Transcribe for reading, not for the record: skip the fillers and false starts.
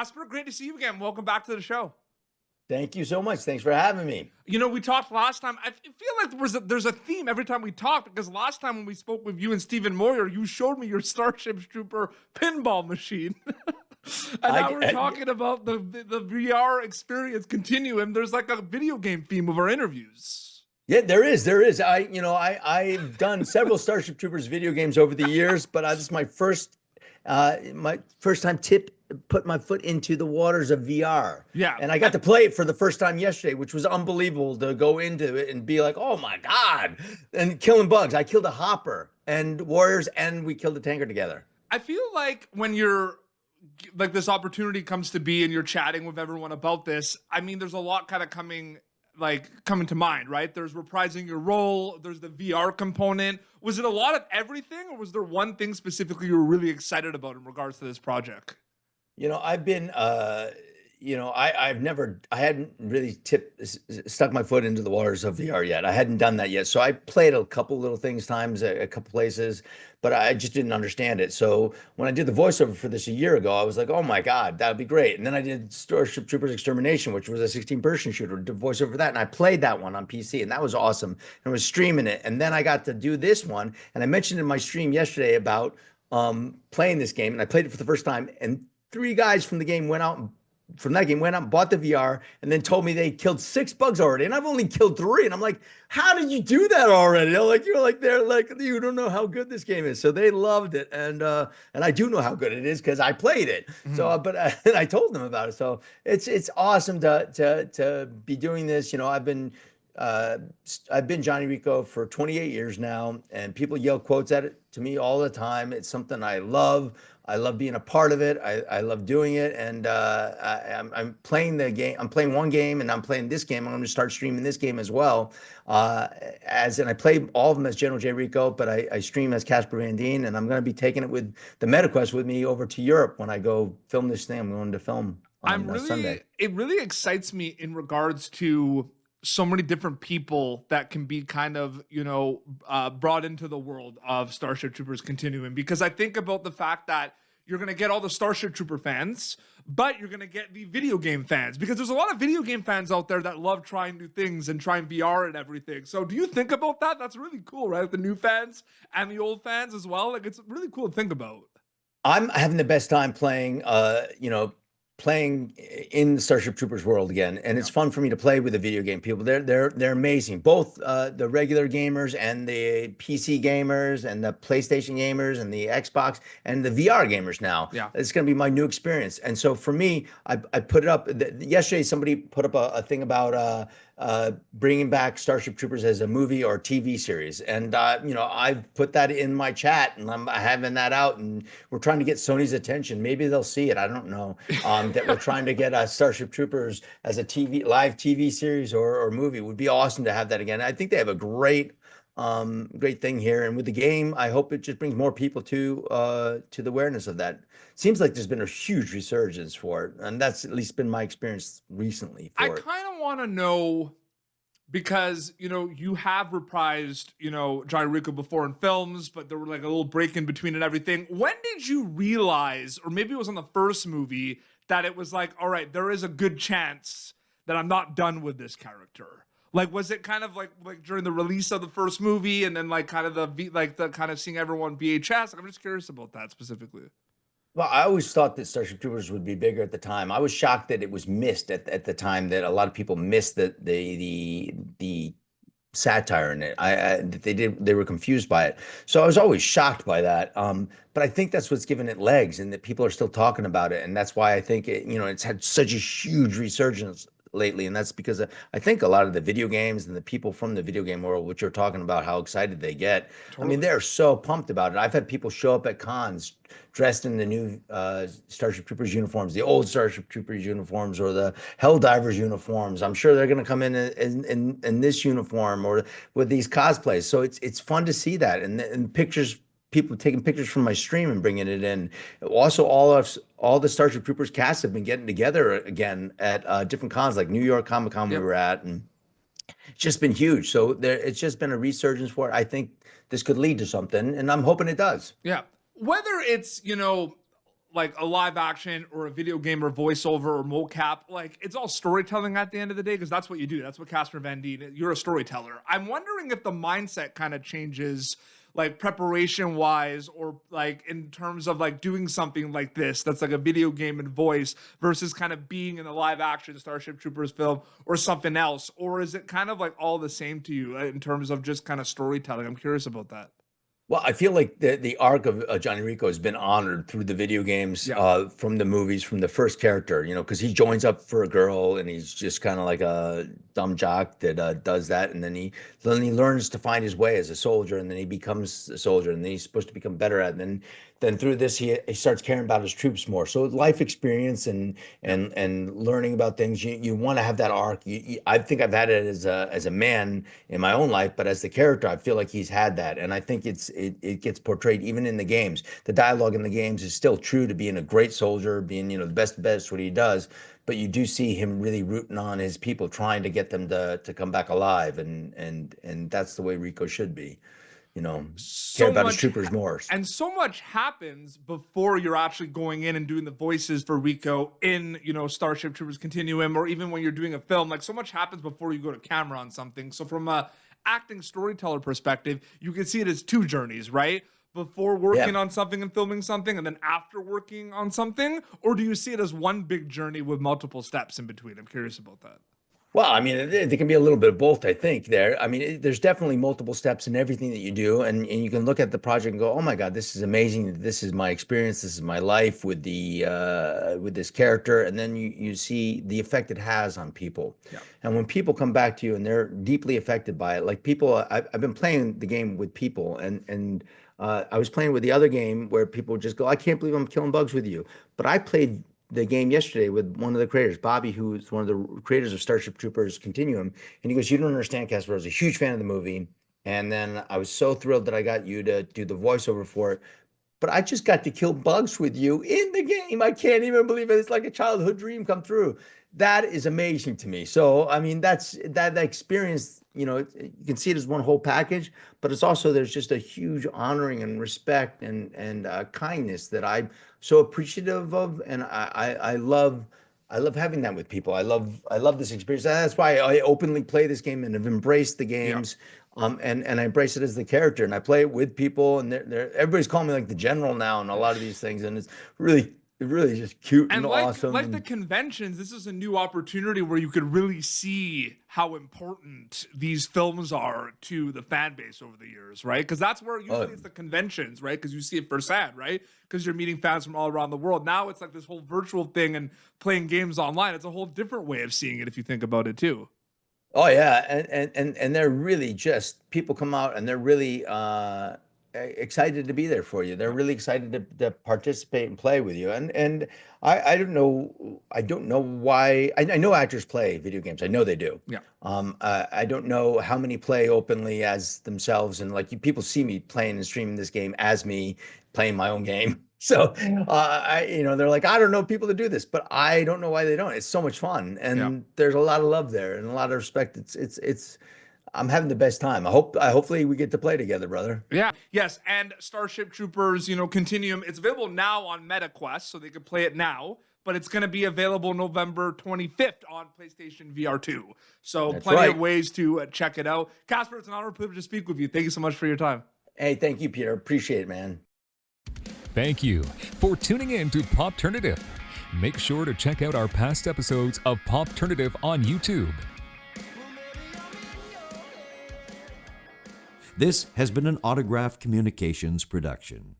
Casper. Great to see you again. Welcome back to the show. Thank you so much. Thanks for having me. You know, we talked last time. I feel like there's a theme every time we talk, because last time when we spoke with you and Stephen Moyer, you showed me your Starship Trooper pinball machine. And now we're talking about the VR experience Continuum. There's like a video game theme of our interviews. Yeah, there is. I've done several Starship Troopers video games over the years, but this is my first time put my foot into the waters of VR. Yeah. And I got to play it for the first time yesterday, which was unbelievable to go into it and be like, oh my God, and killing bugs. I killed a hopper and warriors, and we killed a tanker together. I feel like when you're like, this opportunity comes to be and you're chatting with everyone about this, I mean, there's a lot kind of coming to mind, right? There's reprising your role. There's the VR component. Was it a lot of everything, or was there one thing specifically you were really excited about in regards to this project? You know, I've been, I hadn't really stuck my foot into the waters of VR yet. I hadn't done that yet. So I played a couple little times, a couple places, but I just didn't understand it. So when I did the voiceover for this a year ago, I was like, oh my God, that'd be great. And then I did Starship Troopers Extermination, which was a 16-person shooter, did voiceover for that. And I played that one on PC, and that was awesome. And I was streaming it. And then I got to do this one. And I mentioned in my stream yesterday about playing this game, and I played it for the first time, and 3 guys from that game went out and bought the VR, and then told me they killed 6 bugs already, and I've only killed 3. And I'm like, how did you do that already? They're like, you don't know how good this game is. So they loved it, and I do know how good it is because I played it. Mm-hmm. So, and I told them about it. So it's awesome to be doing this. You know, I've been Johnny Rico for 28 years now, and people yell quotes at it to me all the time. It's something I love. I love being a part of it. I love doing it, and I'm playing the game. I'm playing one game, and I'm playing this game. I'm going to start streaming this game as well. And I play all of them as General J. Rico, but I stream as Casper Van Dien, and I'm going to be taking it with the MetaQuest with me over to Europe when I go film this thing. I'm going to film on Sunday. It really excites me in regards to so many different people that can be kind of, brought into the world of Starship Troopers Continuum, because I think about the fact that you're going to get all the Starship Trooper fans, but you're going to get the video game fans, because there's a lot of video game fans out there that love trying new things and trying VR and everything. So do you think about that? That's really cool, right? The new fans and the old fans as well. Like, it's really cool to think about. I'm having the best time playing, playing in the Starship Troopers world again, and it's fun for me to play with the video game people. They're amazing, both the regular gamers and the PC gamers and the PlayStation gamers and the Xbox and the VR gamers now. Yeah, it's going to be my new experience. And so for me, I put it up yesterday. Somebody put up a thing about bringing back Starship Troopers as a movie or TV series, and I've put that in my chat, and I'm having that out, and we're trying to get Sony's attention. Maybe they'll see it. I don't know. That we're trying to get Starship Troopers as a live TV series or movie. It would be awesome to have that again. I think they have a great thing here, and with the game, I hope it just brings more people to the awareness of that. Seems like there's been a huge resurgence for it, and that's at least been my experience recently. I kind of want to know, because you have reprised Johnny Rico before in films, but there were like a little break in between and everything. When did you realize, or maybe it was on the first movie, that it was like, all right, there is a good chance that I'm not done with this character? Like, was it kind of like during the release of the first movie, and then like kind of the kind of seeing everyone VHS? I'm just curious about that specifically. Well, I always thought that Starship Troopers would be bigger at the time. I was shocked that it was missed at the time, that a lot of people missed the satire in it. That they were confused by it. So I was always shocked by that. But I think that's what's given it legs, and that people are still talking about it. And that's why I think it's had such a huge resurgence lately, and that's because I think a lot of the video games and the people from the video game world, which you're talking about, how excited they get. Totally. I mean, they're so pumped about it. I've had people show up at cons dressed in the new Starship Troopers uniforms, the old Starship Troopers uniforms, or the Helldivers uniforms. I'm sure they're going to come in this uniform or with these cosplays. So it's fun to see that, and pictures. People taking pictures from my stream and bringing it in. Also, all the Starship Troopers cast have been getting together again at different cons, like New York Comic Con we were at, and it's just been huge. So it's just been a resurgence for it. I think this could lead to something, and I'm hoping it does. Yeah, whether it's like a live action or a video game or voiceover or mocap, like it's all storytelling at the end of the day, because that's what you do. That's what Casper Van Dien, you're a storyteller. I'm wondering if the mindset kind of changes, like preparation wise, or like in terms of like doing something like this that's like a video game and voice versus kind of being in a live action Starship Troopers film or something else. Or is it kind of like all the same to you in terms of just kind of storytelling? I'm curious about that. Well, I feel like the arc of Johnny Rico has been honored through the video games, Yeah. from the movies, from the first character, because he joins up for a girl and he's just kind of like a dumb jock that does that, and then he learns to find his way as a soldier, and then he becomes a soldier, and then he's supposed to become better at it. And then through this he starts caring about his troops more. So life experience and learning about things, you want to have that arc. I think I've had it as a man in my own life, but as the character, I feel like he's had that, and I think it gets portrayed even in the games. The dialogue in the games is still true to being a great soldier, being the best what he does. But you do see him really rooting on his people, trying to get them to come back alive, and that's the way Rico should be. Care So about his much troopers more. and so much happens before you're actually going in and doing the voices for Rico in, Starship Troopers Continuum, or even when you're doing a film. Like, so much happens before you go to camera on something. So from a acting storyteller perspective, you can see it as two journeys, right? Before working on something and filming something, and then after working on something? Or do you see it as one big journey with multiple steps in between? I'm curious about that. Well, I mean, there can be a little bit of both, I think, there. I mean, there's definitely multiple steps in everything that you do, and you can look at the project and go, "Oh my God, this is amazing. This is my experience. This is my life with with this character." And then you see the effect it has on people. Yeah. And when people come back to you and they're deeply affected by it, like people, I've been playing the game with people, and I was playing with the other game where people would just go, "I can't believe I'm killing bugs with you," but I played the game yesterday with one of the creators, Bobby, who's one of the creators of Starship Troopers Continuum, and he goes, "You don't understand, Casper. I was a huge fan of the movie, and then I was so thrilled that I got you to do the voiceover for it. But I just got to kill bugs with you in the game. I can't even believe it. It's like a childhood dream come true." That is amazing to me. So, I mean, that experience, you can see it as one whole package, but it's also, there's just a huge honoring and respect and kindness that I'm so appreciative of. And I love having that with people. I love this experience. That's why I openly play this game and have embraced the games. And I embrace it as the character, and I play it with people, and everybody's calling me like the general now, and a lot of these things, and it's really just cute and awesome. Like the conventions, this is a new opportunity where you could really see how important these films are to the fan base over the years, right? Because that's where usually it's the conventions, right? Because you see it firsthand, right? Because you're meeting fans from all around the world. Now it's like this whole virtual thing and playing games online. It's a whole different way of seeing it if you think about it too. Oh yeah, and they're really just, people come out and they're really excited to be there for you. They're really excited to participate and play with you. And I don't know why. I know actors play video games. I know they do. Yeah. I don't know how many play openly as themselves, and like people see me playing and streaming this game as me playing my own game. So they're like, "I don't know people to do this," but I don't know why they don't. It's so much fun, and there's a lot of love there and a lot of respect. It's I'm having the best time. Hopefully we get to play together, brother. Yeah. Yes. And Starship Troopers, Continuum, it's available now on MetaQuest, so they can play it now, but it's going to be available November 25th on PlayStation VR 2. So That's plenty right. of ways to check it out. Casper, it's an honor and privilege to speak with you. Thank you so much for your time. Hey, thank you, Peter. Appreciate it, man. Thank you for tuning in to Popternative. Make sure to check out our past episodes of Popternative on YouTube. This has been an Autograph Communications production.